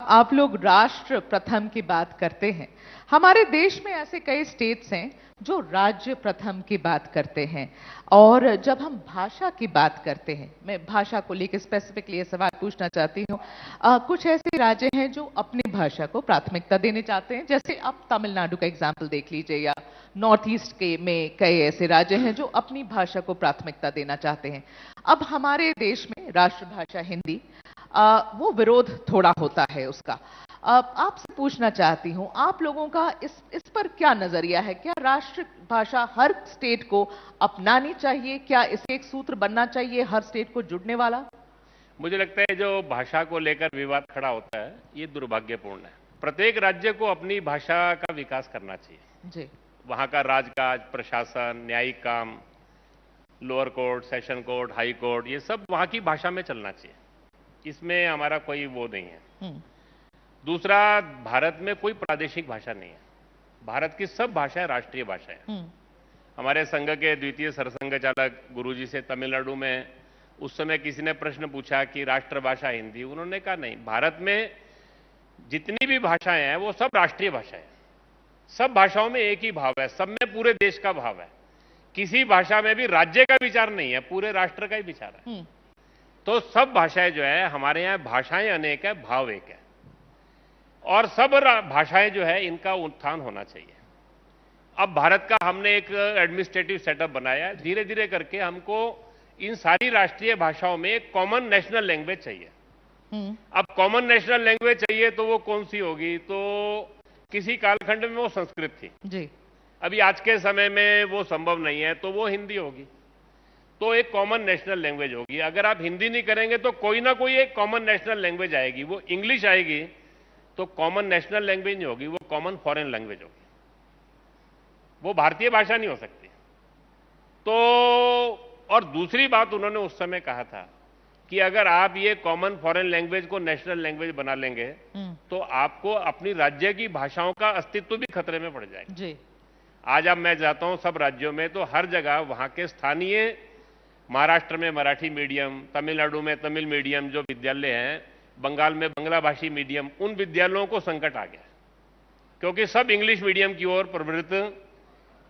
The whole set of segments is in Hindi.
आप लोग राष्ट्र प्रथम की बात करते हैं। हमारे देश में ऐसे कई स्टेट्स हैं जो राज्य प्रथम की बात करते हैं। और जब हम भाषा की बात करते हैं, मैं भाषा को लेकर स्पेसिफिकली ये सवाल पूछना चाहती हूँ। कुछ ऐसे राज्य हैं जो अपनी भाषा को प्राथमिकता देने चाहते हैं, जैसे आप तमिलनाडु का एग्जाम्पल देख लीजिए, या नॉर्थ ईस्ट के में कई ऐसे राज्य हैं जो अपनी भाषा को प्राथमिकता देना चाहते हैं। अब हमारे देश में राष्ट्रभाषा हिंदी, वो विरोध थोड़ा होता है उसका। आपसे पूछना चाहती हूं, आप लोगों का इस पर क्या नजरिया है? क्या राष्ट्रभाषा हर स्टेट को अपनानी चाहिए? क्या इसे एक सूत्र बनना चाहिए हर स्टेट को जुड़ने वाला? मुझे लगता है जो भाषा को लेकर विवाद खड़ा होता है, ये दुर्भाग्यपूर्ण है। प्रत्येक राज्य को अपनी भाषा का विकास करना चाहिए जी। वहां का राजकाज, प्रशासन, न्यायिक काम, lower court, session court, high court, ये सब वहां की भाषा में चलना चाहिए। इसमें हमारा कोई वो नहीं है। दूसरा, भारत में कोई प्रादेशिक भाषा नहीं है। भारत की सब भाषाएं राष्ट्रीय भाषाएं। हमारे संघ के द्वितीय सरसंघ चालक गुरुजी से तमिलनाडु में उस समय किसी ने प्रश्न पूछा कि राष्ट्रभाषा हिंदी, उन्होंने कहा नहीं, भारत में जितनी भी भाषाएं हैं वो सब राष्ट्रीय भाषाएं। सब भाषाओं में एक ही भाव है, सब में पूरे देश का भाव है। किसी भाषा में भी राज्य का विचार नहीं है, पूरे राष्ट्र का ही विचार है। तो सब भाषाएं जो है, हमारे यहाँ भाषाएं अनेक है, भाव एक है। और सब भाषाएं जो है, इनका उत्थान होना चाहिए। अब भारत का हमने एक एडमिनिस्ट्रेटिव सेटअप बनाया है। धीरे धीरे करके हमको इन सारी राष्ट्रीय भाषाओं में एक कॉमन नेशनल लैंग्वेज चाहिए। अब कॉमन नेशनल लैंग्वेज चाहिए तो वो कौन सी होगी? तो किसी कालखंड में वो संस्कृत थी जी। अभी आज के समय में वो संभव नहीं है, तो वो हिंदी होगी। तो एक कॉमन नेशनल लैंग्वेज होगी। अगर आप हिंदी नहीं करेंगे तो कोई ना कोई एक कॉमन नेशनल लैंग्वेज आएगी। वो इंग्लिश आएगी तो कॉमन नेशनल लैंग्वेज नहीं होगी, वो कॉमन फॉरेन लैंग्वेज होगी। वो भारतीय भाषा नहीं हो सकती। तो और दूसरी बात उन्होंने उस समय कहा था कि अगर आप ये कॉमन फॉरेन लैंग्वेज को नेशनल लैंग्वेज बना लेंगे तो आपको अपनी राज्य की भाषाओं का अस्तित्व भी खतरे में पड़ जाएगा जी। आज अब मैं जाता हूं सब राज्यों में, तो हर जगह वहां के स्थानीय, महाराष्ट्र में मराठी मीडियम, तमिलनाडु में तमिल मीडियम जो विद्यालय हैं, बंगाल में बांग्ला भाषी मीडियम, उन विद्यालयों को संकट आ गया क्योंकि सब इंग्लिश मीडियम की ओर प्रवृत्त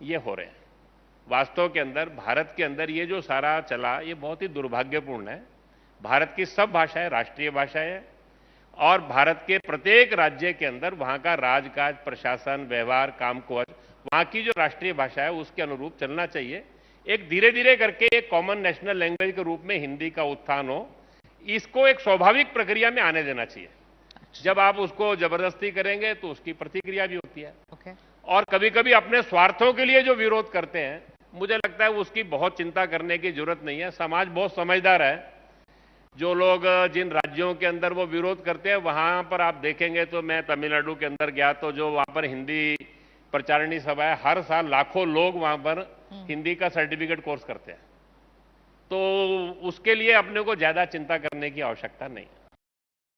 ये हो रहे हैं। वास्तव के अंदर भारत के अंदर ये जो सारा चला, ये बहुत ही दुर्भाग्यपूर्ण है। भारत की सब भाषाएं राष्ट्रीय भाषाएं हैं और भारत के प्रत्येक राज्य के अंदर वहां का राजकाज, प्रशासन, व्यवहार, कामकाज, वहां की जो राष्ट्रीय भाषा है उसके अनुरूप चलना चाहिए। एक धीरे धीरे करके एक कॉमन नेशनल लैंग्वेज के रूप में हिंदी का उत्थान हो, इसको एक स्वाभाविक प्रक्रिया में आने देना चाहिए। जब आप उसको जबरदस्ती करेंगे तो उसकी प्रतिक्रिया भी होती है। और कभी कभी अपने स्वार्थों के लिए जो विरोध करते हैं, मुझे लगता है उसकी बहुत चिंता करने की जरूरत नहीं है। समाज बहुत समझदार है। जो लोग जिन राज्यों के अंदर वो विरोध करते हैं, वहां पर आप देखेंगे, तो मैं तमिलनाडु के अंदर गया तो जो वहां पर हिंदी प्रचारणी सभा है, हर साल लाखों लोग वहां पर हिंदी का सर्टिफिकेट कोर्स करते हैं। तो उसके लिए अपने को ज्यादा चिंता करने की आवश्यकता नहीं है।